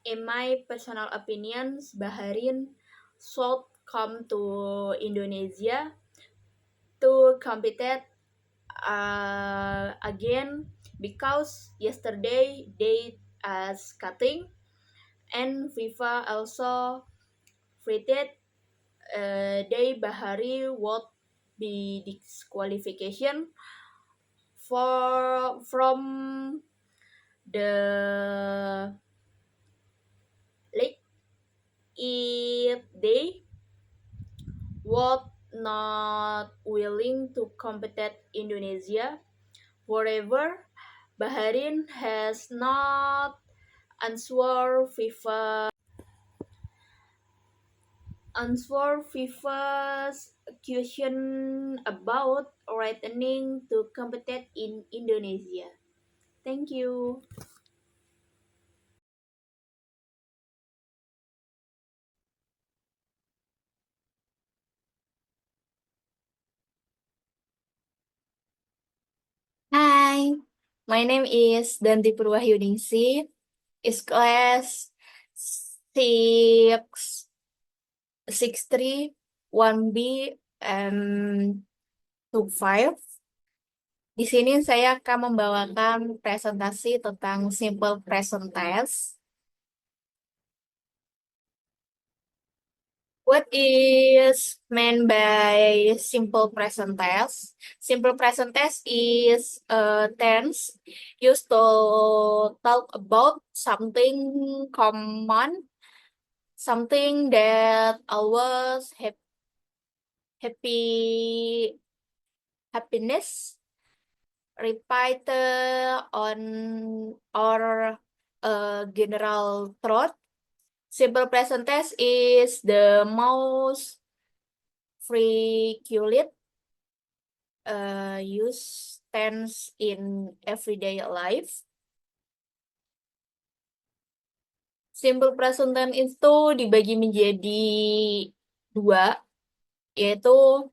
In my personal opinions, Bahrain should come to Indonesia to compete again because yesterday they as cutting and FIFA also treated they Bahari would be disqualification for from the league if they would not willing to compete Indonesia. However, Bahrain has not answered FIFA's question about returning to compete in Indonesia. Thank you. Hi, my name is Danti Purwahyuningsi. Is class 631B and 25. Di sini saya akan membawakan presentasi tentang simple present tense. What is meant by simple present tense? Simple present tense is a tense used to talk about something common, something that always happy happiness repeated on or a general truth. Simple present tense is the most frequently use tense in everyday life. Simple present tense itu dibagi menjadi dua, yaitu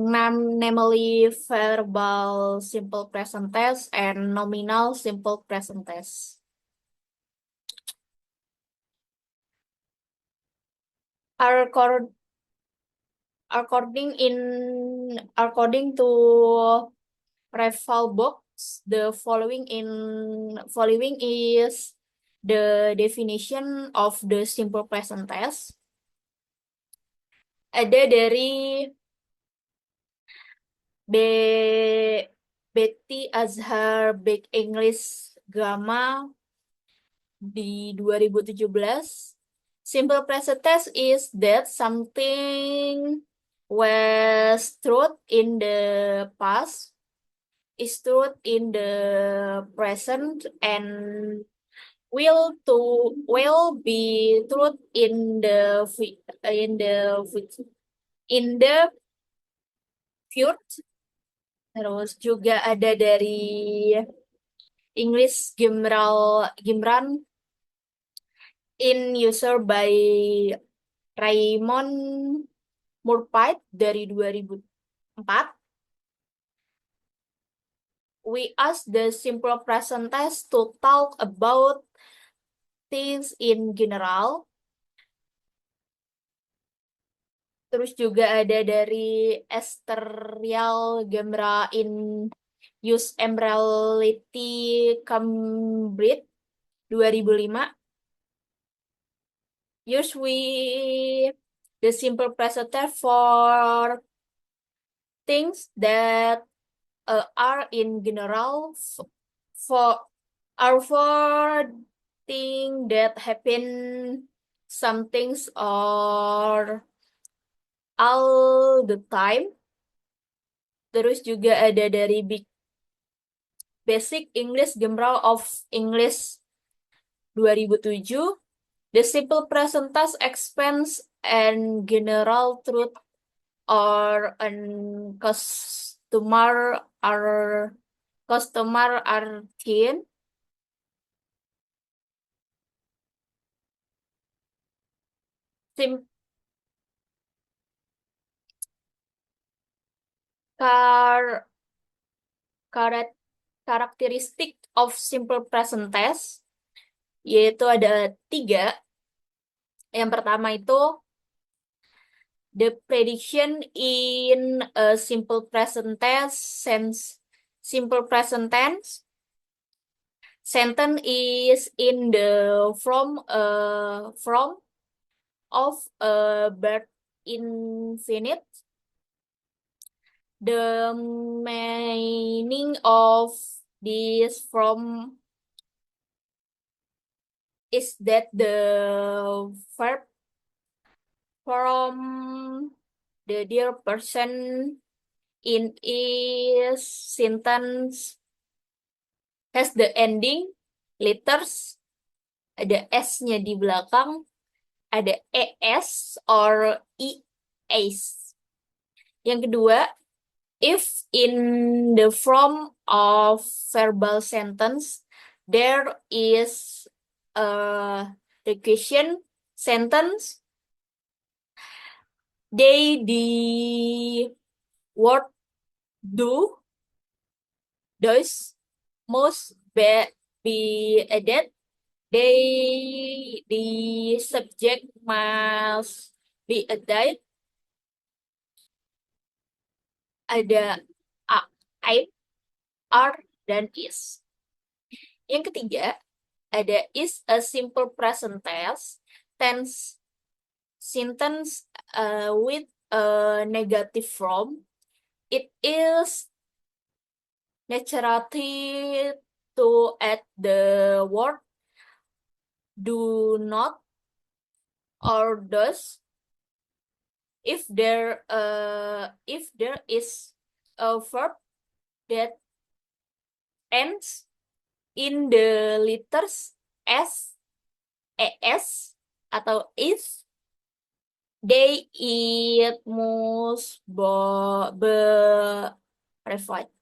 namely verbal simple present tense and nominal simple present tense. Accord- according to Revalbox, the following is the definition of the simple present tense. Ada dari Betty Azhar Big English Grammar di 2017. Simple present tense is that something was true in the past, is true in the present, and will be true in the in the future. Terus juga ada dari English Gimran in user by Raymond Murphy dari 2004. We ask the simple present tense to talk about things in general. Terus juga ada dari Esterial Gemra in Use Emerality Cambridge 2005. Use we the simple present tense for things that are in general for are for things that happen some things or all the time. Terus juga ada dari Basic English Grammar of English 2007. The simple present tense expands and general truth or an customer are thin. Sim car, chara- Characteristic of simple present tense, yaitu ada 3. Yang pertama itu the prediction in a simple present tense sentence is in the from of a verb infinite. The meaning of this from is that the verb from the dear person in is sentence has the ending letters, ada S-nya di belakang, ada ES or ES. Yang kedua, if in the form of verbal sentence there is the question sentence, the word does must be added. The subject must be added. Ada a, I, are, dan is. Yang ketiga, ada is a simple present tense sentence with a negative form. It is naturally to add the word do not or does if there is a verb that ends in the letters s, es, atau is, it must be revived.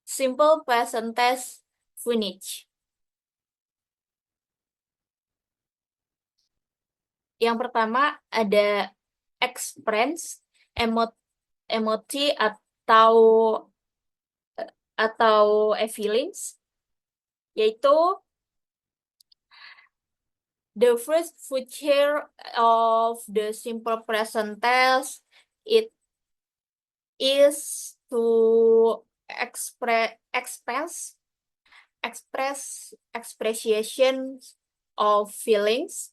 Simple present tense finish. Yang pertama ada express, emoji atau feelings, yaitu the first feature of the simple present tense it is to express expressions of feelings.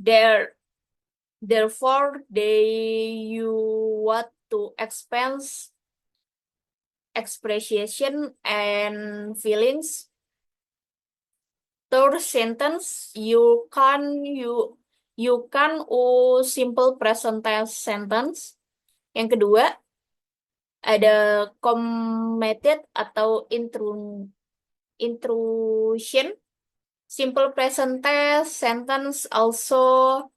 Therefore, you want to express expression and feelings. Third sentence, you can simple present tense sentence. Yang kedua, ada committed atau intrusion. Simple present tense sentence also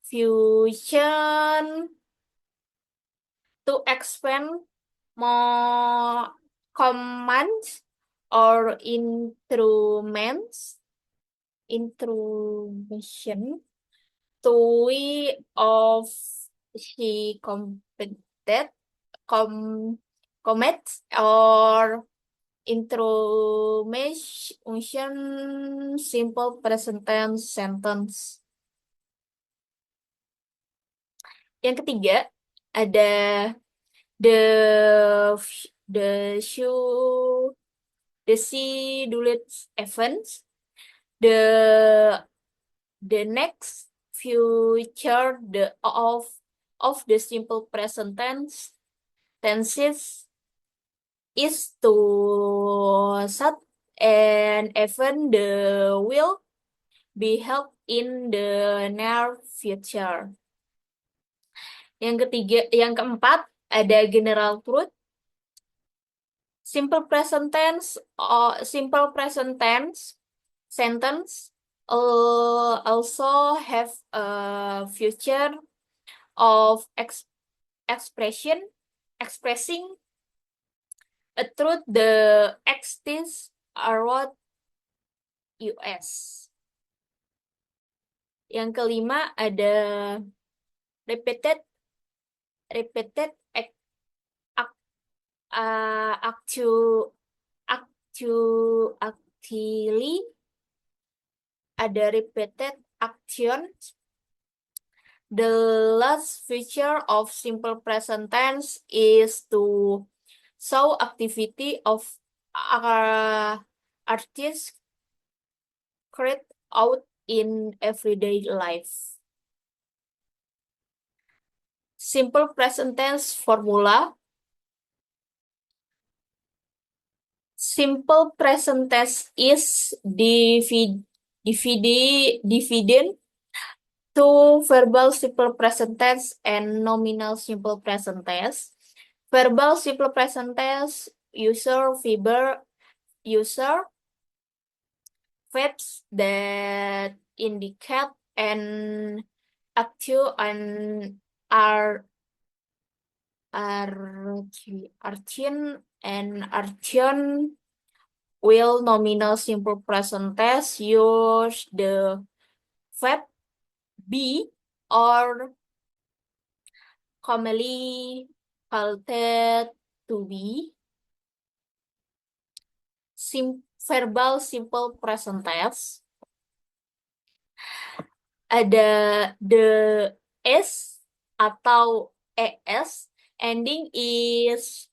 fusion to expand more commands or intromission to way of she completed commits or intromission simple present tense sentence. Yang ketiga ada the she dullet events, the next future of the simple present tenses is to set an event the will be held in the near future. Yang keempat ada general truth. Simple present tense sentence also have a future of expressing a truth the exists around US. Yang kelima ada repeated actually, ada repeated action. The last feature of simple present tense is to show activity of artists carried out in everyday life. Simple present tense formula. Simple present tense is divided to verbal simple present tense and nominal simple present tense. Verbal simple present tense user verbs that indicate an action and are action will nominal simple present tense use the verb be or commonly called to be. Verbal simple present tense ada the s atau es ending is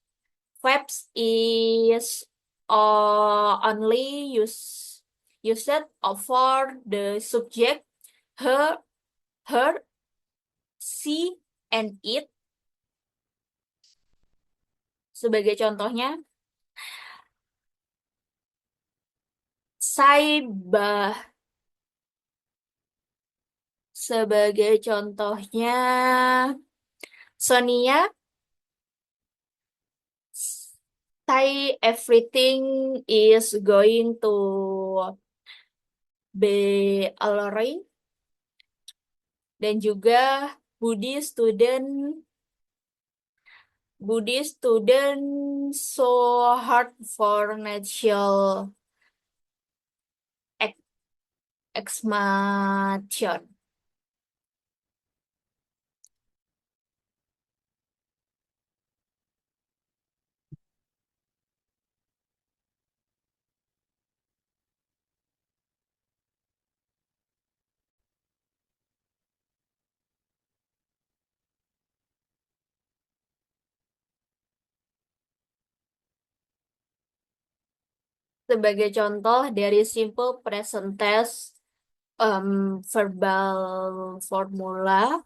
verbs is only used for the subject her, she, and it. Sebagai contohnya, saibah. Sebagai contohnya, Sonia, say everything is going to be alright. Dan juga Budi student so hard for national examination. Sebagai contoh dari simple present tense verbal formula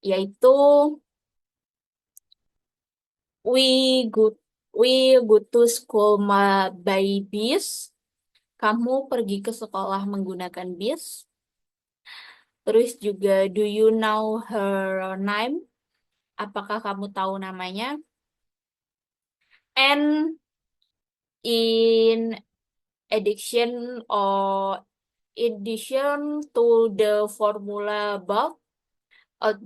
yaitu we go to school by bus. Kamu pergi ke sekolah menggunakan bis. Terus juga do you know her name? Apakah kamu tahu namanya? And in addition to the formula above, at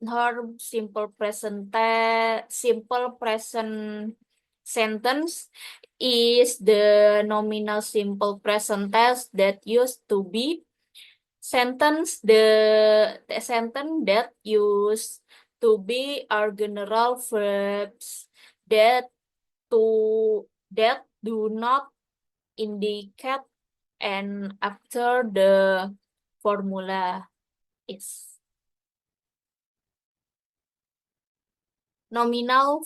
her simple present sentence is the nominal simple present tense that used to be the sentence that used to be are general verbs that do not indicate and after the formula is nominal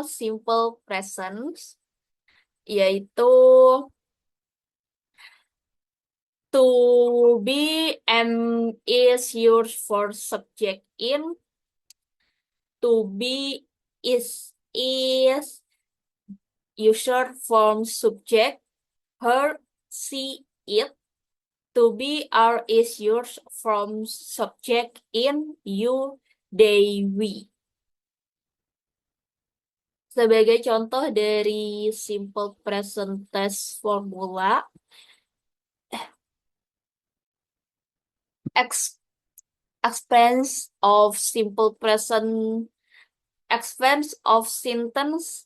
simple present yaitu to be is used for subject in, to be is used from subject her, she, it. To be are is used from subject in, you, they, we. Sebagai contoh dari simple present tense formula, expense of simple present expense of sentence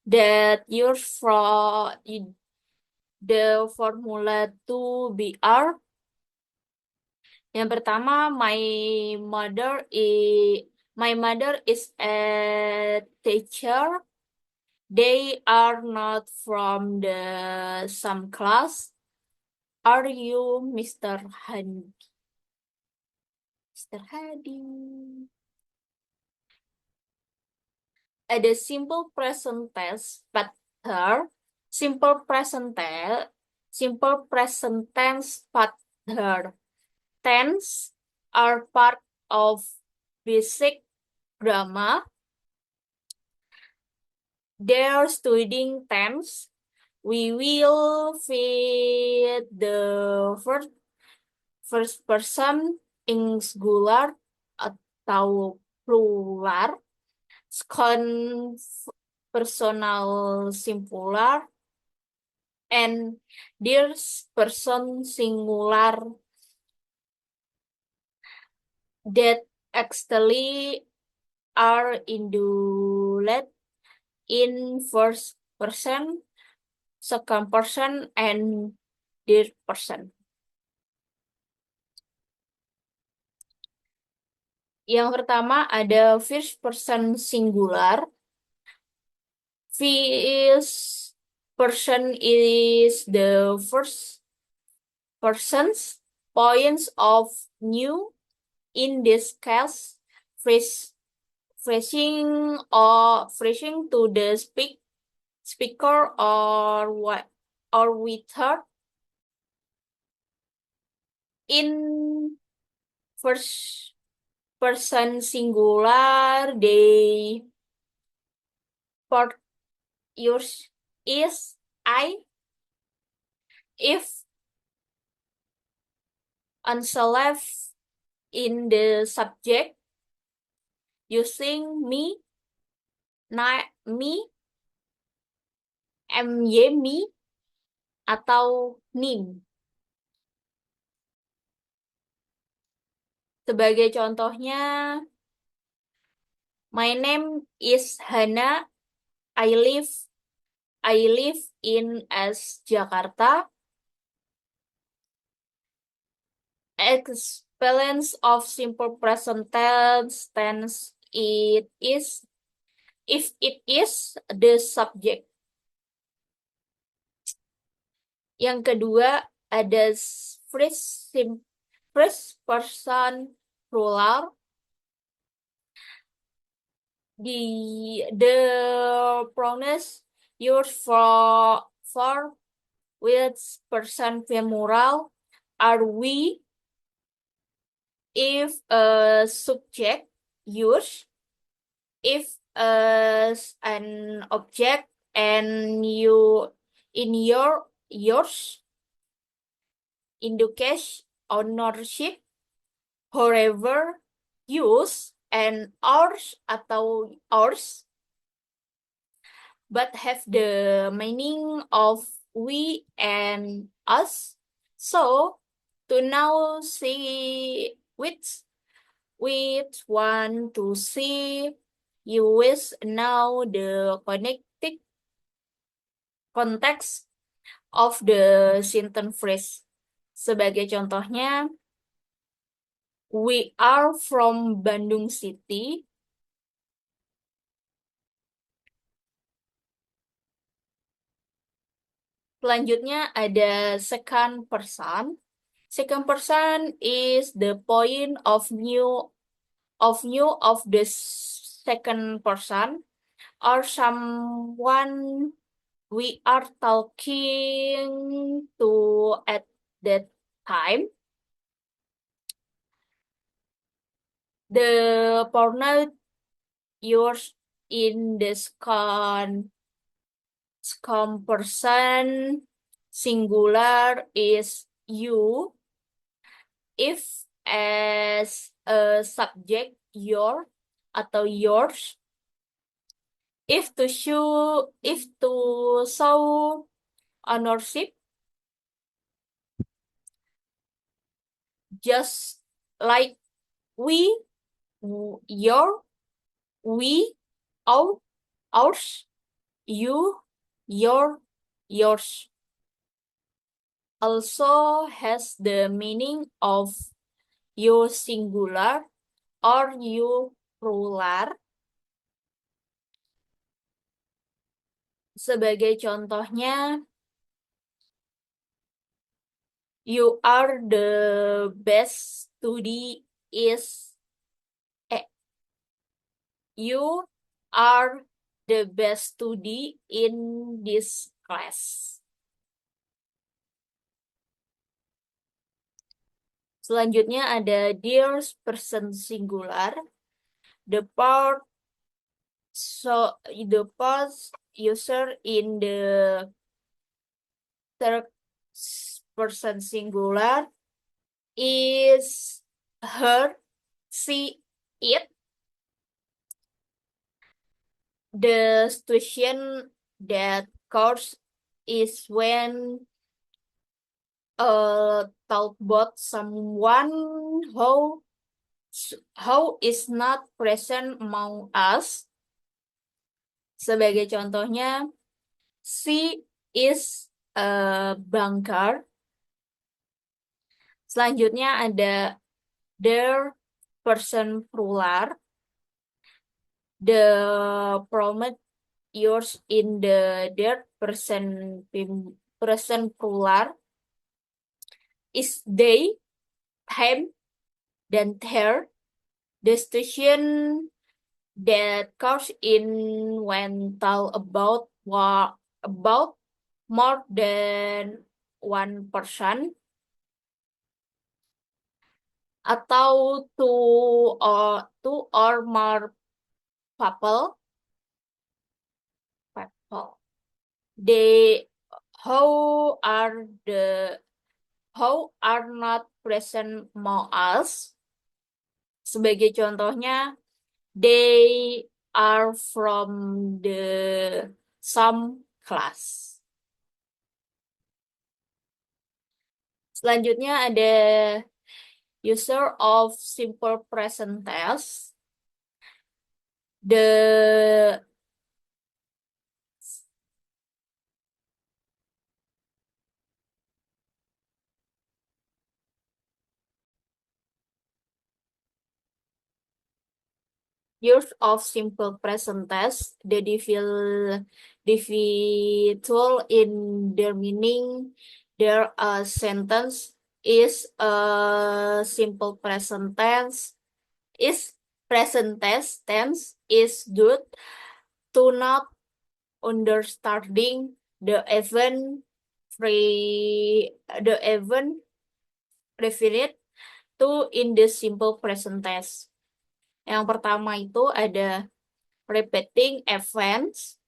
that use from the formula to be are. Yang pertama, My mother is a teacher. They are not from the same class. Are you Mr. Hadi? Mr. Hadi. Ada simple present tense pattern, simple present tense pattern. Tense are part of basic grammar. They're studying tense. We will fit the first person in singular atau plural, second personal singular, and there's person singular that actually are indulged in first person, second person, and third person. Yang pertama ada first person singular. First person is the first person's points of view. In this case, phrasing to the speaker or with her. In first person singular, they part yours is I. If unselect in the subject using me, me, me, atau nim. Sebagai contohnya, my name is Hana. I live in Jakarta. Experience of simple present tense it is if it is the subject. Yang kedua ada first person plural. The pronouns used for with person plural are we. If a subject use, if as an object, and you in yours indicate ownership. However, use and ours atau ours but have the meaning of we and us. So to now see which one to see, you wish now the connected context of the sentence phrase. Sebagai contohnya, we are from Bandung City. Selanjutnya ada second person. Second person is the point of view of the second person or someone we are talking to at that time. The pronoun yours in the second person singular is you. If as a subject your atau yours. If to show ownership, just like we, your, we, ours, you, your, yours. Also has the meaning of you singular or you plural. Sebagai contohnya, you are the best study is you are the best study in this class. Selanjutnya ada dear person singular. The part user in the third person singular is her, she, it. The situation that occurs is when talk about someone who is not present among us. Sebagai contohnya, she is a banker. Selanjutnya ada their person plural. The pronoun yours in the their person plural is they, them, dan their. The situation that occurs in when talk about more than one person atau two or more people. They how are not present among us. Sebagai contohnya, they are from the some class. Selanjutnya ada user of simple present tense. The use of simple present tense, the individual in their meaning, their sentence is a simple present tense. Tense is due to not understanding the event referred to in the simple present tense. Yang pertama itu ada repeating events,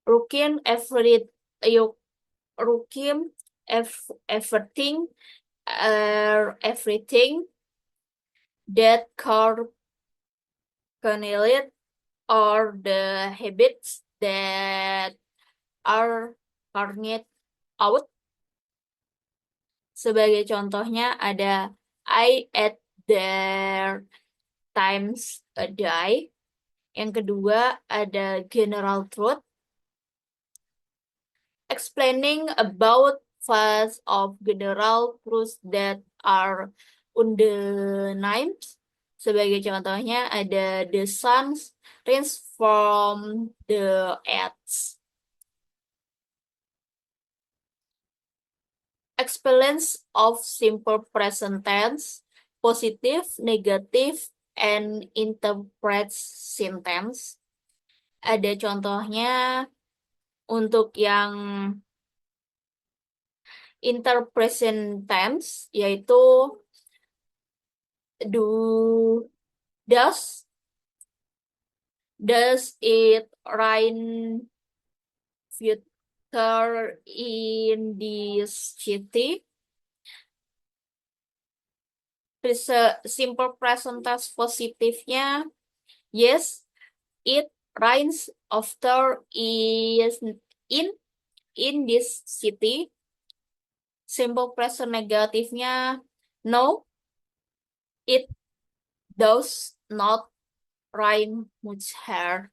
routine everything that correlate or the habits that are carried out. Sebagai contohnya ada I at their times a day. Yang kedua ada general truth, explaining about facts of general truths that are undeniable. Sebagai contohnya ada the sun rings from the earth. Explains of simple present tense, positive, negative, and interpret sentence. Ada contohnya untuk yang interpretation tense, yaitu does it rain future in this city? Simple present tense positifnya, yes, it rains after is in this city. Simple present negatifnya, no, it does not rain much here.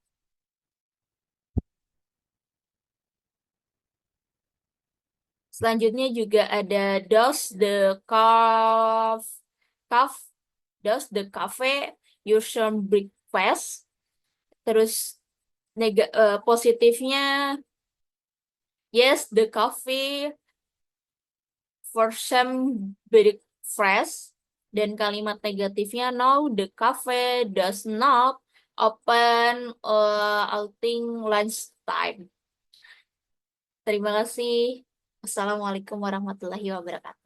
Selanjutnya juga ada does the calf Does the cafe usually breakfast? Terus positifnya, yes, the coffee for some breakfast. Dan kalimat negatifnya, no, the cafe does not open outing lunchtime. Terima kasih. Assalamualaikum warahmatullahi wabarakatuh.